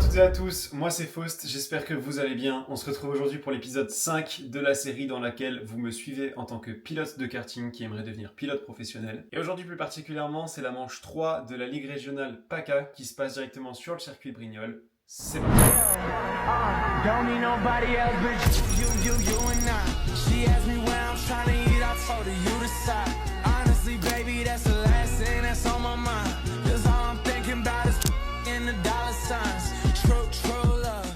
toutes et à tous, moi c'est Faust, j'espère que vous allez bien. On se retrouve aujourd'hui pour l'épisode 5 de la série dans laquelle vous me suivez en tant que pilote de karting qui aimerait devenir pilote professionnel. Et aujourd'hui plus particulièrement, c'est la manche 3 de la Ligue régionale PACA qui se passe directement sur le circuit de Brignoles. C'est parti. Don't need nobody else but you and I. She asked me where I'm trying to eat, I told her you decide. Honestly, baby, that's the last thing that's on my mind. Cause all I'm thinking about is in the dollar signs. True love.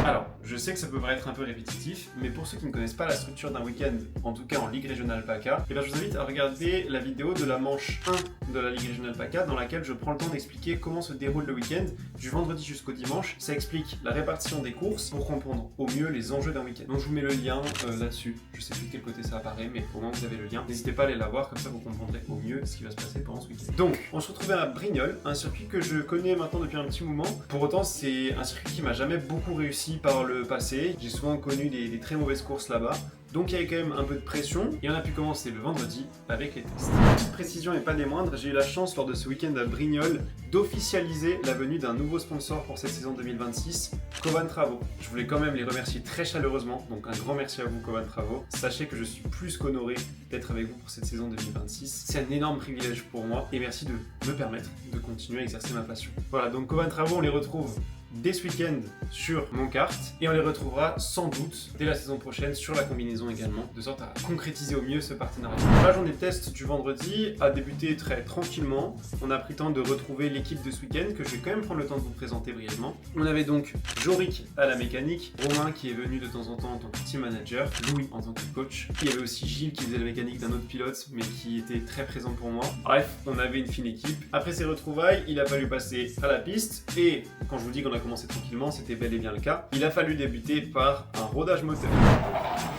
Alors, je sais que ça peut paraître un peu répétitif, mais pour ceux qui ne connaissent pas la structure d'un week-end, en tout cas en Ligue régionale PACA, je vous invite à regarder la vidéo de la manche 1 de la Ligue régionale PACA dans laquelle je prends le temps d'expliquer comment se déroule le week-end du vendredi jusqu'au dimanche. Ça explique la répartition des courses pour comprendre au mieux les enjeux d'un week-end. Donc je vous mets le lien là-dessus. Je sais plus de quel côté ça apparaît, mais au moins vous avez le lien. N'hésitez pas à aller la voir, comme ça vous comprendrez au mieux ce qui va se passer pendant ce week-end. Donc, on se retrouvait à Brignoles, un circuit que je connais maintenant depuis un petit moment. Pour autant, c'est un circuit qui m'a jamais beaucoup réussi par le passé. J'ai souvent connu des très mauvaises courses là-bas. Donc il y avait quand même un peu de pression et on a pu commencer le vendredi avec les tests. Petite précision et pas des moindres, j'ai eu la chance lors de ce week-end à Brignoles d'officialiser la venue d'un nouveau sponsor pour cette saison 2026, Covan Travaux. Je voulais quand même les remercier très chaleureusement, donc un grand merci à vous Covan Travaux. Sachez que je suis plus qu'honoré d'être avec vous pour cette saison 2026. C'est un énorme privilège pour moi et merci de me permettre de continuer à exercer ma passion. Voilà, donc Covan Travaux, on les retrouve dès ce week-end sur mon kart et on les retrouvera sans doute dès la saison prochaine sur la combinaison également, de sorte à concrétiser au mieux ce partenariat. La journée de test du vendredi a débuté très tranquillement. On a pris le temps de retrouver l'équipe de ce week-end que je vais quand même prendre le temps de vous présenter brièvement. On avait donc Jorik à la mécanique, Romain qui est venu de temps en temps en tant que team manager, Louis en tant que coach. Il y avait aussi Gilles qui faisait la mécanique d'un autre pilote mais qui était très présent pour moi. Bref, on avait une fine équipe. Après ces retrouvailles, il a fallu passer à la piste et quand je vous dis qu'on a commencé tranquillement, c'était bel et bien le cas. Il a fallu débuter par un rodage moteur.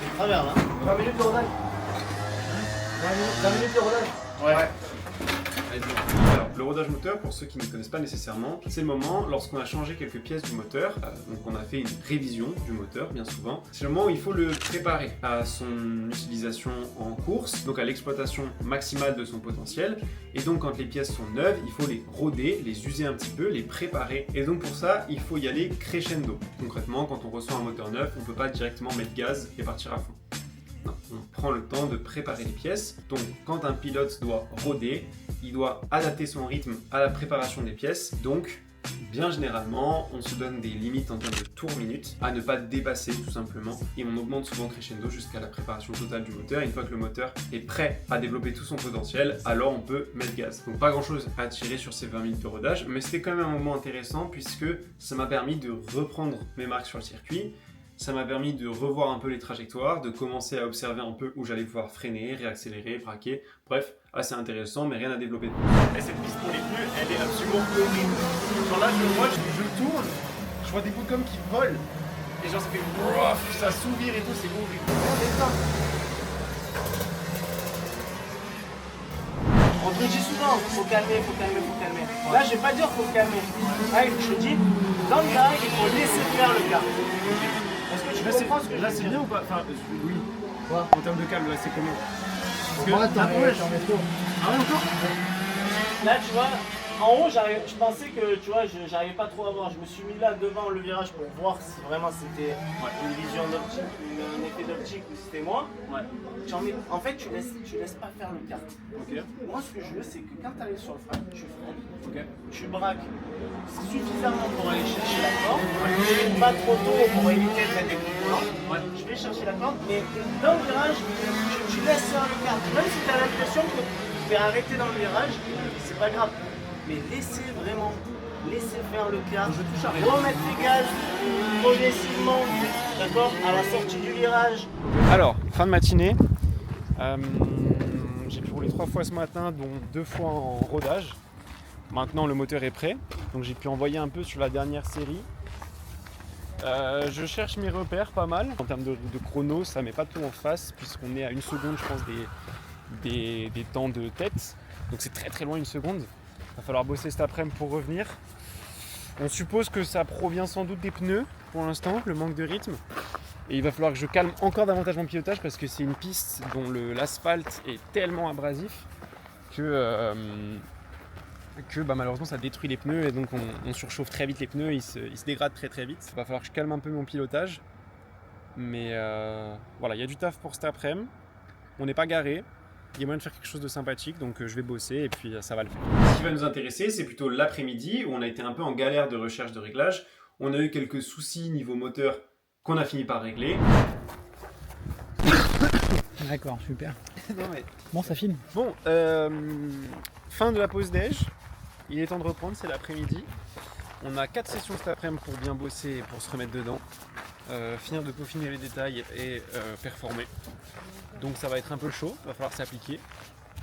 C'est travers là. 20 minutes de rodage. 20 minutes de rodage. Ouais. Alors, le rodage moteur, pour ceux qui ne connaissent pas nécessairement, c'est le moment lorsqu'on a changé quelques pièces du moteur, donc on a fait une révision du moteur bien souvent, c'est le moment où il faut le préparer à son utilisation en course, donc à l'exploitation maximale de son potentiel, et donc quand les pièces sont neuves, il faut les roder, les user un petit peu, les préparer, et donc pour ça, il faut y aller crescendo. Concrètement, quand on reçoit un moteur neuf, on ne peut pas directement mettre gaz et partir à fond. Non, on prend le temps de préparer les pièces. Donc, quand un pilote doit roder, il doit adapter son rythme à la préparation des pièces. Donc, bien généralement, on se donne des limites en termes de tours minutes à ne pas dépasser tout simplement. Et on augmente souvent crescendo jusqu'à la préparation totale du moteur. Et une fois que le moteur est prêt à développer tout son potentiel, alors on peut mettre gaz. Donc, pas grand chose à tirer sur ces 20 minutes de rodage, mais c'était quand même un moment intéressant puisque ça m'a permis de reprendre mes marques sur le circuit. Ça m'a permis de revoir un peu les trajectoires, de commencer à observer un peu où j'allais pouvoir freiner, réaccélérer, braquer. Bref, assez intéressant, mais rien à développer. Et cette piste pour les pneus, elle est absolument horrible. Genre là, je tourne, je vois des bouts comme qui volent. Et genre ça fait ouf, ça sourire et tout, c'est horrible. On te le dit souvent, faut calmer. Là, je vais pas dire faut calmer. Là, je te dis, dans le virage, il faut laisser faire le gars. Est-ce que tu comprends ce que je Là veux c'est dire? bien ou pas? Enfin, oui. Quoi? En termes de calme, là c'est comment? Parce que Moi, la première, j'en mets trop. Ah ouais, encore? Là, tu vois, en haut, je pensais que, tu vois, j'arrivais pas trop à voir. Je me suis mis là devant le virage pour voir si vraiment c'était une vision d'optique, un effet d'optique ou si c'était moi. Ouais. En fait, tu laisses pas faire le kart. Ok. Moi, ce que je veux, c'est que quand tu arrives sur le frein, tu freines, Ok. tu braques suffisamment pour aller chercher la corde, pas trop tôt pour éviter de mettre des coups de volant. Ouais. Je vais chercher la corde, mais dans le virage, tu laisses faire le kart. Même si tu as l'impression que tu vas arrêter dans le virage, c'est pas grave. Mais laissez faire le kart, remettre les gaz progressivement, d'accord, à la sortie du virage. Alors, fin de matinée. J'ai pu rouler 3 fois ce matin, dont 2 fois en rodage. Maintenant, le moteur est prêt, donc j'ai pu envoyer un peu sur la dernière série. Je cherche mes repères pas mal. En termes de chrono, ça met pas tout en face, puisqu'on est à 1 seconde, je pense, des temps de tête. Donc c'est très très loin, 1 seconde. Il va falloir bosser cet après-midi pour revenir. On suppose que ça provient sans doute des pneus pour l'instant, le manque de rythme. Et il va falloir que je calme encore davantage mon pilotage parce que c'est une piste dont l'asphalte est tellement abrasif que que malheureusement ça détruit les pneus et donc on surchauffe très vite les pneus, ils se dégradent très vite. Il va falloir que je calme un peu mon pilotage. Mais voilà, il y a du taf pour cet après-midi. On n'est pas garé. Il y a moyen de faire quelque chose de sympathique, donc je vais bosser et puis ça va le faire. Ce qui va nous intéresser, c'est plutôt l'après-midi où on a été un peu en galère de recherche de réglage. On a eu quelques soucis niveau moteur qu'on a fini par régler. D'accord, super. Non, mais... Bon, ça filme. Bon, fin de la pause déj. Il est temps de reprendre, c'est l'après-midi. On a 4 sessions cet après-midi pour bien bosser et pour se remettre dedans. Finir de peaufiner les détails et performer. Donc ça va être un peu chaud, va falloir s'appliquer.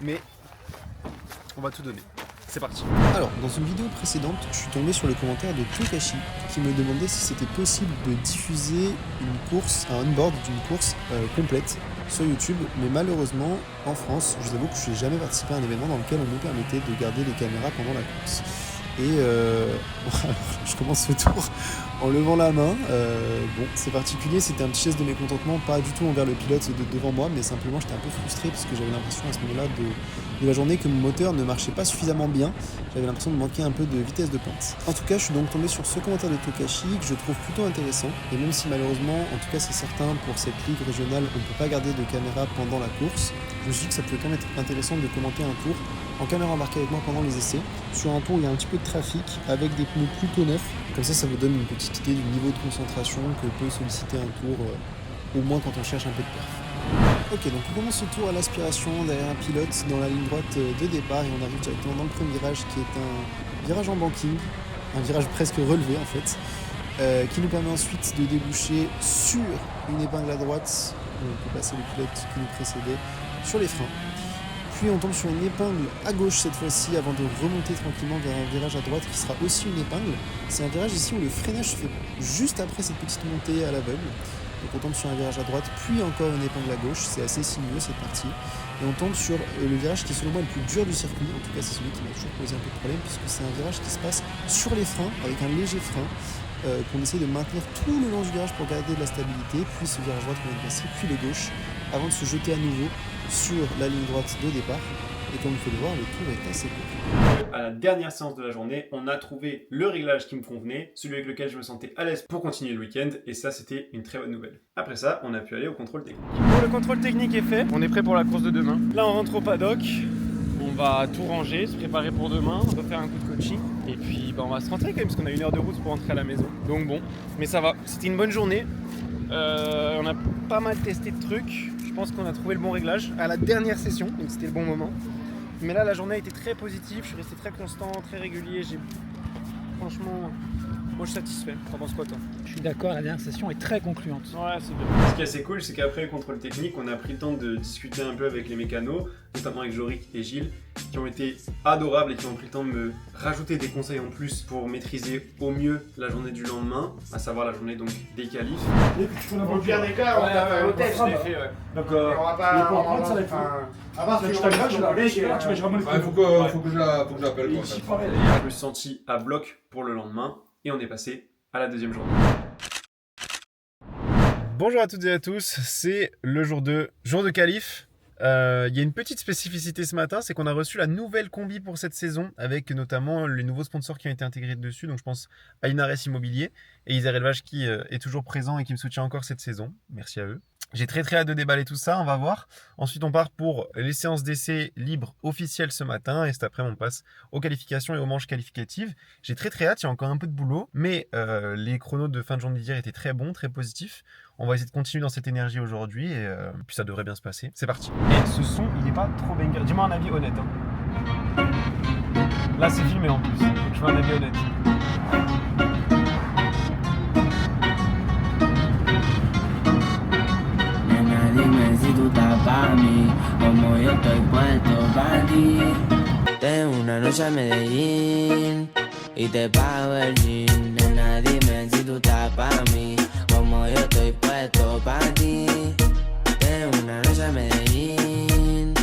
Mais on va tout donner. C'est parti. Alors, dans une vidéo précédente, je suis tombé sur le commentaire de Tokashi qui me demandait si c'était possible de diffuser une course, un on-board d'une course complète sur YouTube. Mais malheureusement, en France, je vous avoue que je n'ai jamais participé à un événement dans lequel on me permettait de garder les caméras pendant la course. Et alors, je commence ce tour en levant la main. Bon, c'est particulier, c'était un petit geste de mécontentement, pas du tout envers le pilote devant moi, mais simplement j'étais un peu frustré parce que j'avais l'impression à ce moment-là de la journée que mon moteur ne marchait pas suffisamment bien. J'avais l'impression de manquer un peu de vitesse de pointe. En tout cas, je suis donc tombé sur ce commentaire de Tokashi que je trouve plutôt intéressant. Et même si malheureusement, en tout cas c'est certain, pour cette ligue régionale, on ne peut pas garder de caméra pendant la course, je me suis dit que ça pouvait quand même être intéressant de commenter un tour en caméra embarquée avec moi pendant les essais, sur un tour où il y a un petit peu de trafic, avec des pneus plutôt neufs. Comme ça vous donne une petite idée du niveau de concentration que peut solliciter un tour, au moins quand on cherche un peu de perf. Ok, donc on commence ce tour à l'aspiration derrière un pilote dans la ligne droite de départ et on arrive directement dans le premier virage qui est un virage en banking, un virage presque relevé en fait, qui nous permet ensuite de déboucher sur une épingle à droite, on peut passer le pilote qui nous précédait, sur les freins. Puis on tombe sur une épingle à gauche cette fois-ci avant de remonter tranquillement vers un virage à droite qui sera aussi une épingle. C'est un virage ici où le freinage se fait juste après cette petite montée à l'aveugle. Donc on tombe sur un virage à droite, puis encore une épingle à gauche, c'est assez sinueux cette partie. Et on tombe sur le virage qui est selon moi le plus dur du circuit, en tout cas c'est celui qui m'a toujours posé un peu de problème, puisque c'est un virage qui se passe sur les freins, avec un léger frein, qu'on essaie de maintenir tout le long du virage pour garder de la stabilité, puis ce virage droite qu'on vient de passer, puis le gauche, avant de se jeter à nouveau sur la ligne droite de départ. Et comme vous pouvez le voir, le tour est assez court. À la dernière séance de la journée, on a trouvé le réglage qui me convenait, celui avec lequel je me sentais à l'aise pour continuer le week-end, et ça c'était une très bonne nouvelle. Après ça, on a pu aller au contrôle technique. Bon, le contrôle technique est fait, on est prêt pour la course de demain. Là on rentre au paddock, on va tout ranger, se préparer pour demain, on va faire un coup de coaching, et puis on va se rentrer quand même, parce qu'on a 1 heure de route pour rentrer à la maison. Donc bon, mais ça va, c'était une bonne journée, on a pas mal testé de trucs, je pense qu'on a trouvé le bon réglage à la dernière session, donc c'était le bon moment. Mais là, la journée a été très positive, je suis resté très constant, très régulier. Franchement, moi je suis satisfait. T'en penses quoi, toi? Je suis d'accord, la dernière session est très concluante. Ouais, c'est bien. Ce qui est assez cool, c'est qu'après le contrôle technique, on a pris le temps de discuter un peu avec les mécanos, notamment avec Jorik et Gilles, qui ont été adorables et qui ont pris le temps de me rajouter des conseils en plus pour maîtriser au mieux la journée du lendemain, à savoir la journée donc des qualifs. Au pire des cas, on va faire le test. Donc on va pas prendre ça, il faut. À part si tu faut que je l'appelle. Je me suis senti à bloc pour le lendemain et on est passé à la deuxième journée. Bonjour à toutes et à tous, c'est le jour de qualif. Il y a une petite spécificité ce matin, c'est qu'on a reçu la nouvelle combi pour cette saison, avec notamment les nouveaux sponsors qui ont été intégrés dessus. Donc je pense à Inares Immobilier et Isère Élevage qui est toujours présent et qui me soutient encore cette saison. Merci à eux. J'ai très hâte de déballer tout ça, on va voir. Ensuite on part pour les séances d'essai libres officielles ce matin et cet après-midi on passe aux qualifications et aux manches qualificatives. J'ai très hâte, il y a encore un peu de boulot, mais les chronos de fin de journée d'hier étaient très bons, très positifs. On va essayer de continuer dans cette énergie aujourd'hui et puis ça devrait bien se passer. C'est parti. Et ce son, il n'est pas trop banger. Dis-moi un avis honnête. Hein. Là c'est filmé en plus, donc je veux un avis honnête. Dime si tú estás pa' mí, como yo estoy puesto pa' ti. Tengo una noche a Medellín y te pago el jean. Nena, dime si tú estás pa' mí, como yo estoy puesto pa' ti. Tengo una noche a Medellín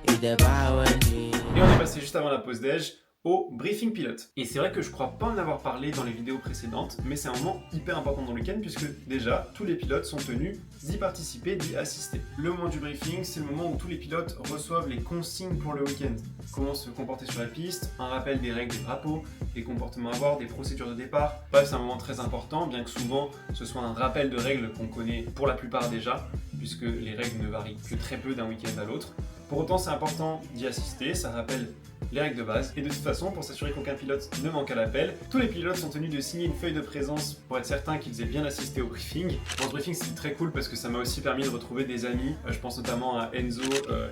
y te pago el jean. Et on est passé juste avant la pause déj. au briefing pilote. Et c'est vrai que je crois pas en avoir parlé dans les vidéos précédentes, mais c'est un moment hyper important dans le week-end puisque déjà tous les pilotes sont tenus d'y participer, d'y assister. Le moment du briefing, c'est le moment où tous les pilotes reçoivent les consignes pour le week-end. Comment se comporter sur la piste, un rappel des règles des drapeaux, des comportements à avoir, des procédures de départ. Bref, c'est un moment très important, bien que souvent ce soit un rappel de règles qu'on connaît pour la plupart déjà, puisque les règles ne varient que très peu d'un week-end à l'autre. Pour autant, c'est important d'y assister, ça rappelle les règles de base. Et de toute façon, pour s'assurer qu'aucun pilote ne manque à l'appel, tous les pilotes sont tenus de signer une feuille de présence pour être certains qu'ils aient bien assisté au briefing. Bon, ce briefing, c'était très cool parce que ça m'a aussi permis de retrouver des amis. Je pense notamment à Enzo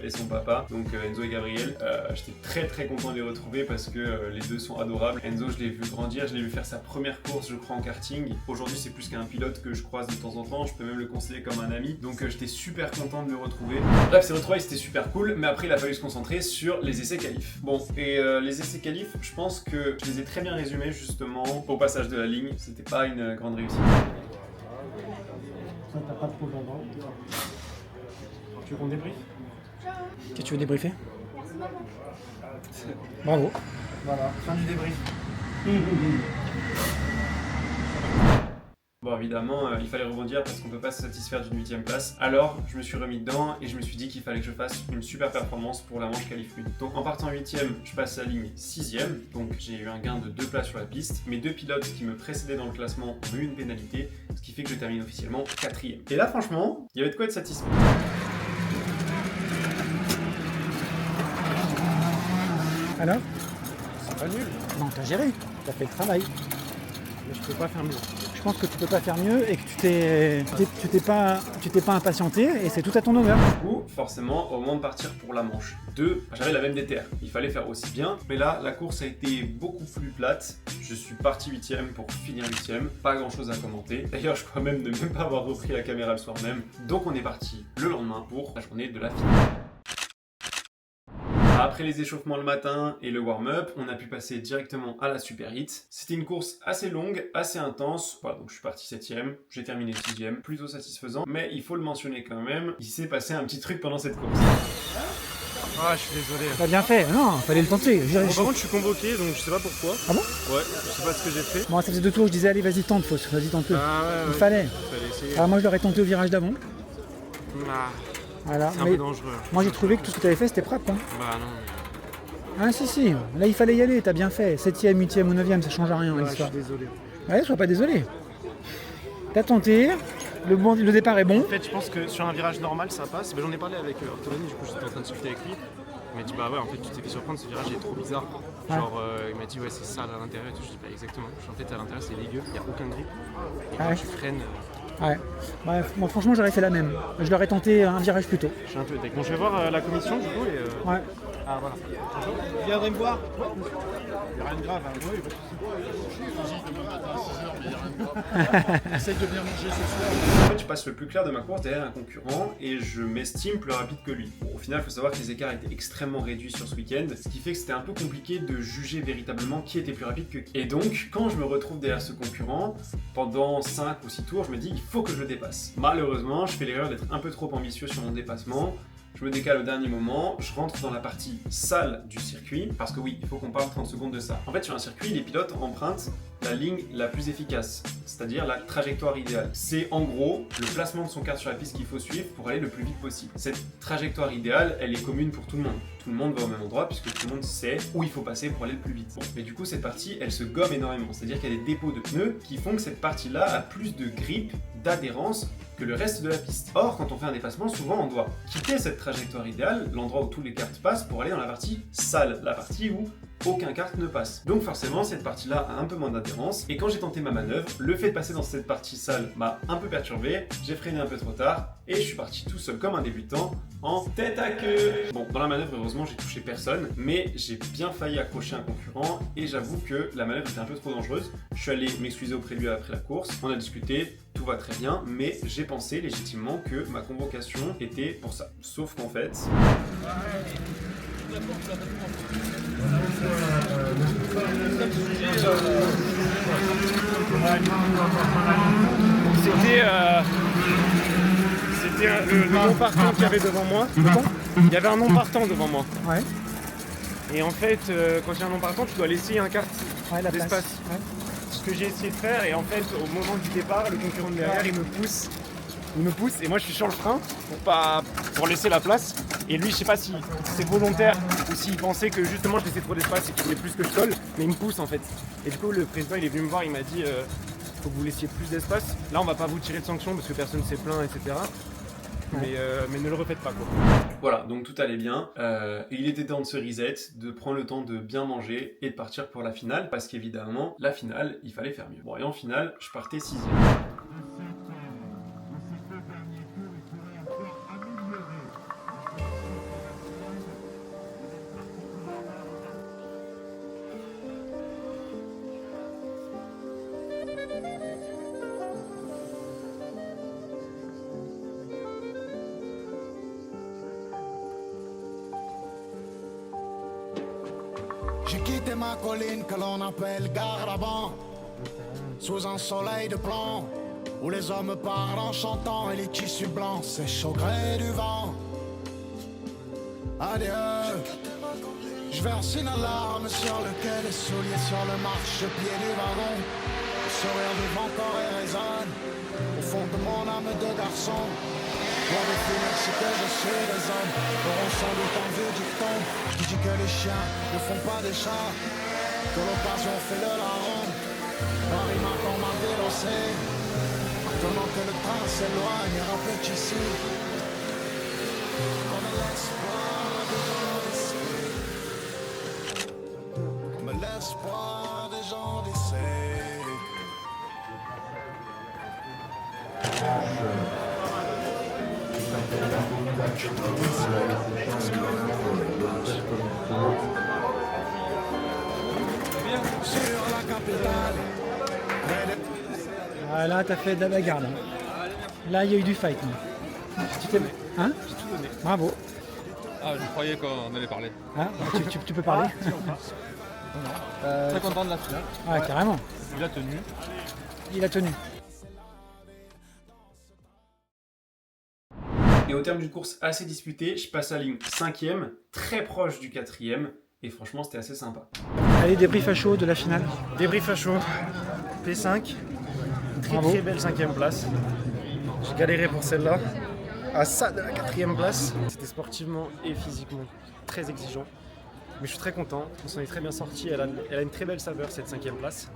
et son papa, donc Enzo et Gabriel. J'étais très content de les retrouver parce que les deux sont adorables. Enzo, je l'ai vu grandir, je l'ai vu faire sa première course, je crois, en karting. Aujourd'hui, c'est plus qu'un pilote que je croise de temps en temps. Je peux même le conseiller comme un ami. Donc, j'étais super content de le retrouver. Bref, ces retrouvailles, c'était super cool. Mais après, il a fallu se concentrer sur les essais qualifs. Bon, et les essais qualifs, je pense que je les ai très bien résumés justement au passage de la ligne. C'était pas une grande réussite. Ça, t'as pas trop d'avant. Tu veux qu'on débriefe? Qu'est-ce que tu veux débriefer? Bravo. Voilà, fin du débrief. Bon, évidemment, il fallait rebondir parce qu'on peut pas se satisfaire d'une 8ème place. Alors, je me suis remis dedans et je me suis dit qu'il fallait que je fasse une super performance pour la manche qualif 1. Donc, en partant 8ème, je passe la ligne 6ème. Donc, j'ai eu un gain de 2 places sur la piste. Mes deux pilotes qui me précédaient dans le classement ont eu une pénalité, ce qui fait que je termine officiellement 4ème. Et là, franchement, il y avait de quoi être satisfait. Alors? C'est pas nul, Non, t'as géré, t'as fait le travail. mais je peux pas faire mieux. Je pense que tu peux pas faire mieux et que tu t'es pas impatienté et c'est tout à ton honneur. Du coup, forcément, au moment de partir pour la manche 2, j'avais la même déterre. Il fallait faire aussi bien, mais là, la course a été beaucoup plus plate. Je suis parti 8ème pour finir 8ème. Pas grand chose à commenter. D'ailleurs, je crois même ne même pas avoir repris la caméra le soir même. Donc, on est parti le lendemain pour la journée de la finale. Après les échauffements le matin et le warm-up, on a pu passer directement à la super hit. C'était une course assez longue, assez intense. Voilà, donc je suis parti 7ème, j'ai terminé 6ème, plutôt satisfaisant. Mais il faut le mentionner quand même, il s'est passé un petit truc pendant cette course. Ah, je suis désolé. T'as bien fait, non, fallait le tenter. Bon, par contre, je suis convoqué, donc je sais pas pourquoi. Ah bon? Ouais, je sais pas ce que j'ai fait. Bon, ça faisait 2 tours, je disais allez vas-y tente, vas-y tente-le. Ah ouais, Il fallait. essayer. Alors moi je l'aurais tenté au virage d'avant. Ah, Voilà. c'est un Mais peu dangereux. moi j'ai trouvé que tout ce que t'avais fait c'était propre. Hein. Bah non, Ah si, là il fallait y aller, t'as bien fait. 7ème, 8ème ou 9ème, ça change rien mais je l'histoire. suis désolé. Ouais, sois pas désolé. T'as tenté, le départ est bon. En fait, je pense que sur un virage normal, ça passe. J'en ai parlé avec Ortolani, du coup, j'étais en train de discuter avec lui. Il m'a dit, bah ouais, en fait, tu t'es fait surprendre, ce virage il est trop bizarre. Ouais. Genre, il m'a dit, ouais, c'est ça à l'intérieur et tout. Je dis, bah exactement. En fait, à l'intérieur, c'est dégueu, il n'y a aucun grip. Et quand Ouais. tu freines, Ouais. Bref, moi franchement j'aurais fait la même. Je l'aurais tenté un virage plus tôt. je suis un peu deck. Bon, je vais voir la commission, du coup, et. Ouais. Ah, voilà. Vous viendrez me voir? Il n'y a rien de grave, hein. Oui, Essaye de venir manger ce soir. En fait, je passe le plus clair de ma course derrière un concurrent et je m'estime plus rapide que lui. Bon, au final, il faut savoir que les écarts étaient extrêmement réduits sur ce week-end, ce qui fait que c'était un peu compliqué de juger véritablement qui était plus rapide que qui. Et donc, quand je me retrouve derrière ce concurrent, pendant 5 ou 6 tours, je me dis il faut que je le dépasse. Malheureusement, je fais l'erreur d'être un peu trop ambitieux sur mon dépassement. Je me décale au dernier moment, je rentre dans la partie sale du circuit, parce que oui, il faut qu'on parle 30 secondes de ça. En fait, sur un circuit, les pilotes empruntent la ligne la plus efficace, c'est-à-dire la trajectoire idéale. C'est en gros le placement de son kart sur la piste qu'il faut suivre pour aller le plus vite possible. Cette trajectoire idéale, elle est commune pour tout le monde. Tout le monde va au même endroit puisque tout le monde sait où il faut passer pour aller le plus vite. Bon, mais du coup, cette partie, elle se gomme énormément, c'est-à-dire qu'il y a des dépôts de pneus qui font que cette partie-là a plus de grip, d'adhérence que le reste de la piste. Or, quand on fait un dépassement, souvent on doit quitter cette trajectoire idéale, l'endroit où tous les karts passent, pour aller dans la partie sale, la partie où aucun kart ne passe. Donc forcément, cette partie-là a un peu moins d'adhérence, et quand j'ai tenté ma manœuvre, le fait de passer dans cette partie sale m'a un peu perturbé, j'ai freiné un peu trop tard, et je suis parti tout seul comme un débutant, en tête à queue. Bon, dans la manœuvre, heureusement, j'ai touché personne, mais j'ai bien failli accrocher un concurrent, et j'avoue que la manœuvre était un peu trop dangereuse. Je suis allé m'excuser auprès de lui après la course, on a discuté, tout va très bien, mais j'ai pensé légitimement que ma convocation était pour ça. Sauf qu'en fait... C'était le non partant qu'il y avait devant moi. Il y avait un non partant devant moi. Ouais. Et en fait, quand il y a un long partant, tu dois laisser un quart Ouais, la d'espace. place. Ouais. Ce que j'ai essayé de faire, et en fait, au moment du départ, le concurrent de derrière, il me pousse. Et moi je suis sur le frein pour laisser la place. Et lui, je sais pas si c'est volontaire ou s'il pensait que justement je laissais trop d'espace et qu'il voulait plus que je colle, mais il me pousse en fait. Et du coup, le président il est venu me voir, il m'a dit faut que vous laissiez plus d'espace. Là, on va pas vous tirer de sanction parce que personne s'est plaint, etc. Mais ne le refaites pas quoi. Voilà, donc tout allait bien. Et il était temps de se reset, de prendre le temps de bien manger et de partir pour la finale, parce qu'évidemment, la finale, il fallait faire mieux. Bon, et en finale, je partais 6e. J'ai quitté ma colline que l'on appelle Garaband, sous un soleil de plomb, où les hommes parlent en chantant et les tissus blancs sèchent au gré du vent. Adieu, je verse une larme sur le quai, les souliers sur le marchepied du wagon. Le sourire du vent corps et résonne au fond de mon âme de garçon. Pour définir ce que je suis, les hommes auront sans doute un vieux dicton qui dit que les chiens ne font pas des chats, que l'occasion fait le larron. Paris m'attend ma vélocie, maintenant que le train s'éloigne et rapetissime. Comme l'espoir des gens d'ici, comme l'espoir des gens d'ici. Sur la capitale, Ah, là, t'as fait de la bagarre. Là, là il y a eu du fight. Là. Tu t'es... Hein? J'ai tout donné. Bravo. Ah, je croyais qu'on allait parler. Hein, tu peux parler. Très content de la finale. Ah, carrément. Il a tenu. Il a tenu. Et au terme d'une course assez disputée, je passe à la ligne 5e, très proche du 4e, et franchement c'était assez sympa. Allez, débrief à chaud de la finale. Débrief à chaud. P5. Bravo. Très belle 5e place. J'ai galéré pour celle-là. À ça de la 4e place. C'était sportivement et physiquement très exigeant. Mais je suis très content. On s'en est très bien sorti. Elle a une très belle saveur cette 5e place.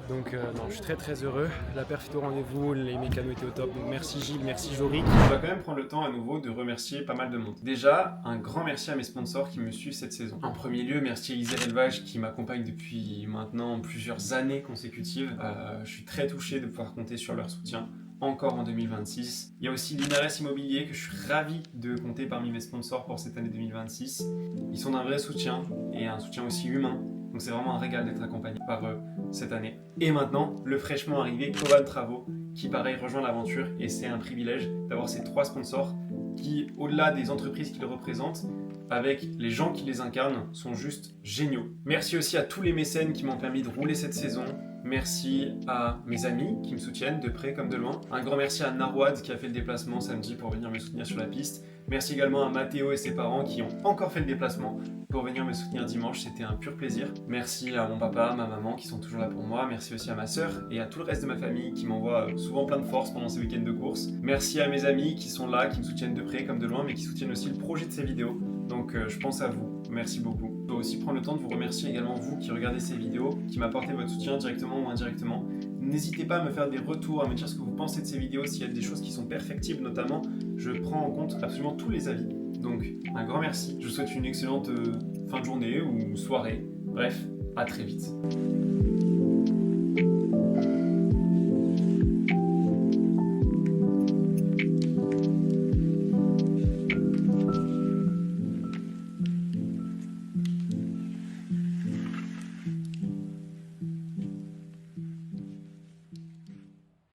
Donc non, je suis très heureux. La perf est au rendez-vous, les mécanos étaient au top. Donc merci Gilles, merci Jorik. On va quand même prendre le temps à nouveau de remercier pas mal de monde. Déjà, un grand merci à mes sponsors qui me suivent cette saison. En premier lieu, merci à Isère Élevage qui m'accompagne depuis maintenant plusieurs années consécutives. Je suis très touché de pouvoir compter sur leur soutien encore en 2026. Il y a aussi Linares Immobilier que je suis ravi de compter parmi mes sponsors pour cette année 2026. Ils sont d'un vrai soutien et un soutien aussi humain. Donc c'est vraiment un régal d'être accompagné par eux cette année. Et maintenant, le fraîchement arrivé Covan Travaux qui pareil rejoint l'aventure et c'est un privilège d'avoir ces 3 sponsors qui, au-delà des entreprises qu'ils représentent, avec les gens qui les incarnent, sont juste géniaux. Merci aussi à tous les mécènes qui m'ont permis de rouler cette saison. Merci à mes amis qui me soutiennent de près comme de loin. Un grand merci à Narwad qui a fait le déplacement samedi pour venir me soutenir sur la piste. Merci également à Mathéo et ses parents qui ont encore fait le déplacement pour venir me soutenir dimanche, c'était un pur plaisir. Merci à mon papa, ma maman qui sont toujours là pour moi. Merci aussi à ma sœur et à tout le reste de ma famille qui m'envoie souvent plein de force pendant ces week-ends de course. Merci à mes amis qui sont là, qui me soutiennent de près comme de loin, mais qui soutiennent aussi le projet de ces vidéos. Donc je pense à vous, merci beaucoup. Je dois aussi prendre le temps de vous remercier également vous qui regardez ces vidéos, qui m'apportez votre soutien directement ou indirectement. N'hésitez pas à me faire des retours, à me dire ce que vous pensez de ces vidéos, s'il y a des choses qui sont perfectibles notamment. Je prends en compte absolument tous les avis. Donc un grand merci. Je vous souhaite une excellente fin de journée ou soirée. Bref, à très vite.